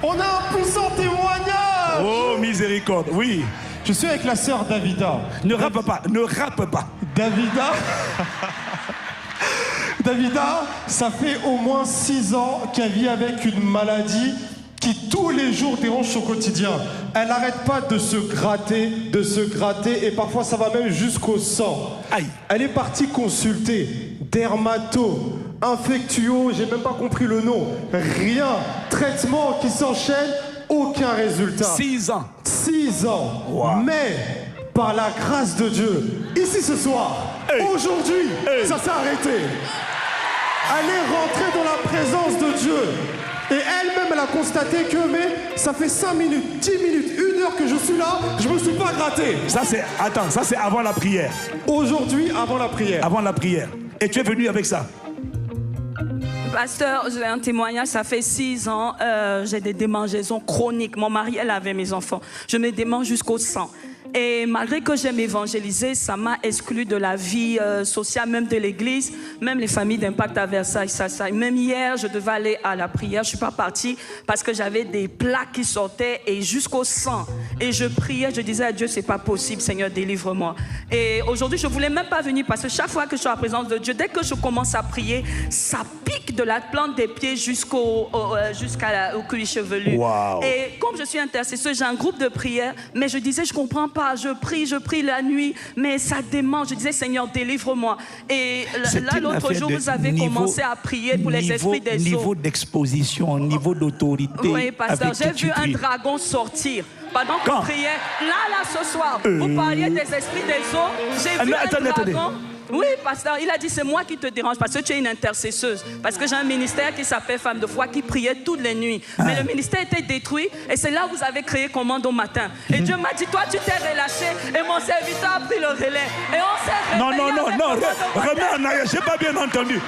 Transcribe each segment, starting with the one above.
Oui. On a un puissant témoignage. Oh, miséricorde, oui. Je suis avec la sœur Davida. Ne rappe pas, ne rappe pas. Davida Davida, ça fait au moins 6 ans qu'elle vit avec une maladie qui tous les jours dérange son quotidien. Elle n'arrête pas de se gratter, et parfois ça va même jusqu'au sang. Aïe. Elle est partie consulter dermato, infectuo, j'ai même pas compris le nom. Rien, traitement qui s'enchaîne, aucun résultat. 6 ans. 6 ans. Wow. Mais par la grâce de Dieu, ici ce soir, aujourd'hui, ça s'est arrêté. Elle est rentrée dans la présence de Dieu. Et elle-même, elle a constaté que, mais ça fait 5 minutes, 10 minutes, 1 heure que je suis là, je me suis pas gratté. Ça c'est avant la prière. Aujourd'hui, avant la prière. Avant la prière. Et tu es venu avec ça. Pasteur, j'ai un témoignage, ça fait 6 ans, j'ai des démangeaisons chroniques. Mon mari, elle avait mes enfants. Je me démange jusqu'au sang. Et malgré que j'aime évangéliser, ça m'a exclu de la vie sociale, même de l'église, même les familles d'impact à Versailles, ça. Même hier, je devais aller à la prière, je ne suis pas partie parce que j'avais des plaques qui sortaient et jusqu'au sang. Et je priais, je disais à Dieu, c'est pas possible, Seigneur, délivre-moi. Et aujourd'hui, je voulais même pas venir parce que chaque fois que je suis en la présence de Dieu, dès que je commence à prier, ça pique de la plante des pieds jusqu'au cuir chevelu. Wow. Et comme je suis intercesseuse, j'ai un groupe de prière, mais je disais, je comprends pas, je prie la nuit, mais ça démange. Je disais, Seigneur, délivre-moi. Et là, l'autre jour, vous avez commencé à prier pour les esprits des eaux. Niveau d'exposition, niveau d'autorité. Oui, pasteur, j'ai vu un dragon sortir. Pendant qu'on priait, là, ce soir, vous parliez des esprits des eaux. J'ai vu un dragon. Attendez. Oui, pasteur, il a dit, c'est moi qui te dérange parce que tu es une intercesseuse. Parce que j'ai un ministère qui s'appelle Femme de foi qui priait toutes les nuits. Mais le ministère était détruit et c'est là où vous avez créé Commande au matin. Et Dieu m'a dit, toi, tu t'es relâché et mon serviteur a pris le relais. Et on s'est réveillé. Non, remets en arrière, j'ai pas bien entendu.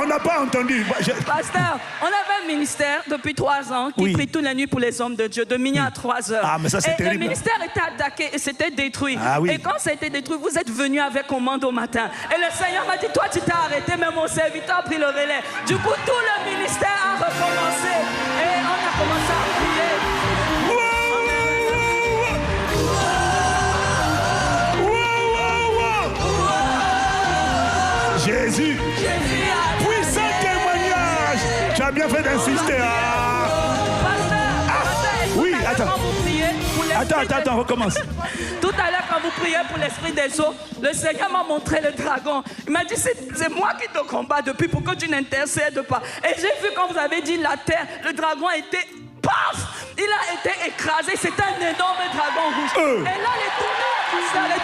On n'a pas entendu. Pasteur, on avait un ministère depuis 3 ans qui prie toutes les nuits pour les hommes de Dieu, de minuit à 3 heures. Ah, mais ça, c'est terrible. Le ministère était attaqué et c'était détruit. Ah, oui. Et quand ça a été détruit, vous êtes venus avec Commande au matin. Et le Seigneur m'a dit, toi tu t'es arrêté, mais mon serviteur a pris le relais. Du coup, tout le ministère a recommencé. Et on a commencé à prier. Jésus, puissant témoignage. Tu as bien fait d'insister. Oui, attends. Attends, recommence. Tout à l'heure, quand vous priez pour l'esprit des eaux, le Seigneur m'a montré le dragon. Il m'a dit, c'est moi qui te combats depuis pour que tu n'intercèdes pas. Et j'ai vu quand vous avez dit la terre, le dragon a été... Paf! Il a été écrasé. C'est un énorme dragon rouge. Et là, les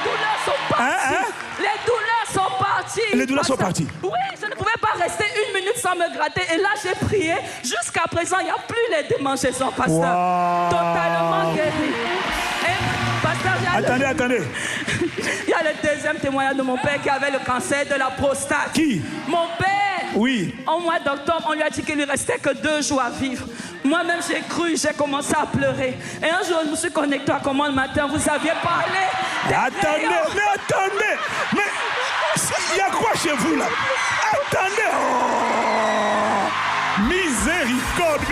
douleurs sont parties. Les douleurs sont parties. Les douleurs sont parties. Oui, je ne pouvais pas rester 1 minute sans me gratter. Et là, j'ai prié. Jusqu'à présent, il n'y a plus les démangeaisons, pasteur. Wow. Totalement guéri. Et, pasteur, Attendez. Il y a le deuxième témoignage de mon père qui avait le cancer de la prostate. Qui? Mon père. Oui. Au mois d'octobre, on lui a dit qu'il lui restait que 2 jours à vivre. Moi-même, j'ai cru, j'ai commencé à pleurer. Et un jour, je me suis connecté à Commande matin. Vous aviez parlé. Attendez. Mais il y a quoi chez vous là? Attendez. Miséricorde.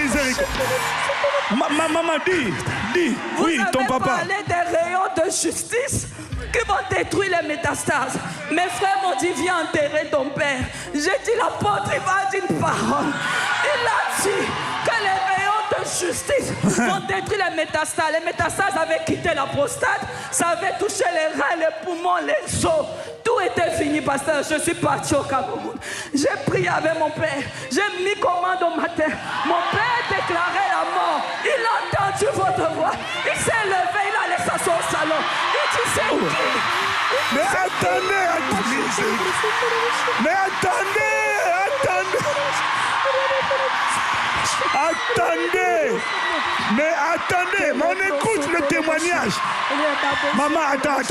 Maman, dis. Oui, ton papa. Vous avez parlé des rayons de justice qui vont détruire les métastases. Mes frères m'ont dit, viens enterrer ton père. J'ai dit, l'apôtre, il m'a dit une parole. Il a dit que les rayons de justice vont détruire les métastases. Les métastases avaient quitté la prostate, ça avait touché les reins, les poumons, les os. Tout était fini, pasteur. Je suis parti au Cameroun. J'ai prié avec mon père. J'ai mis commande au matin. Mon père déclarait la mort. Il a entendu votre voix. Il s'est levé, il a laissé son salon. Il dit, c'est qui? Mais attendez, mais on écoute le témoignage. Maman, attends.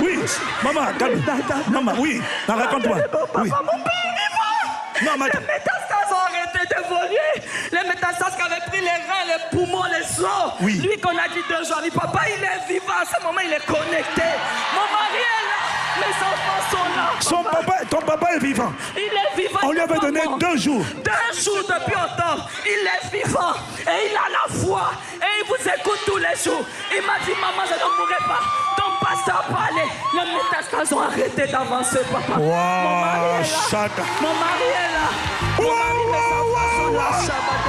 Oui, maman, calme. Maman, oui, raconte-moi. Oui. Non, mais les métastases ont arrêté dévoré. Les métastases qui avaient pris les reins, les poumons, les os. Oui. Lui qu'on a dit 2 jours, papa, il est vivant. À ce moment, il est connecté. Mon mari est là. Mes enfants sont là. Ton papa est vivant. Il est vivant. On lui avait donné 2 jours. 2 jours depuis octobre. Il est vivant. Et il a la foi. Et il vous écoute tous les jours. Il m'a dit, maman, je ne mourrai pas. Ton pasteur parlait. Les métastases ont arrêté d'avancer, papa. Wow, Mon mari est là. Chata. Mon mari est là. Mon mari, mes enfants sont là. Shabbat,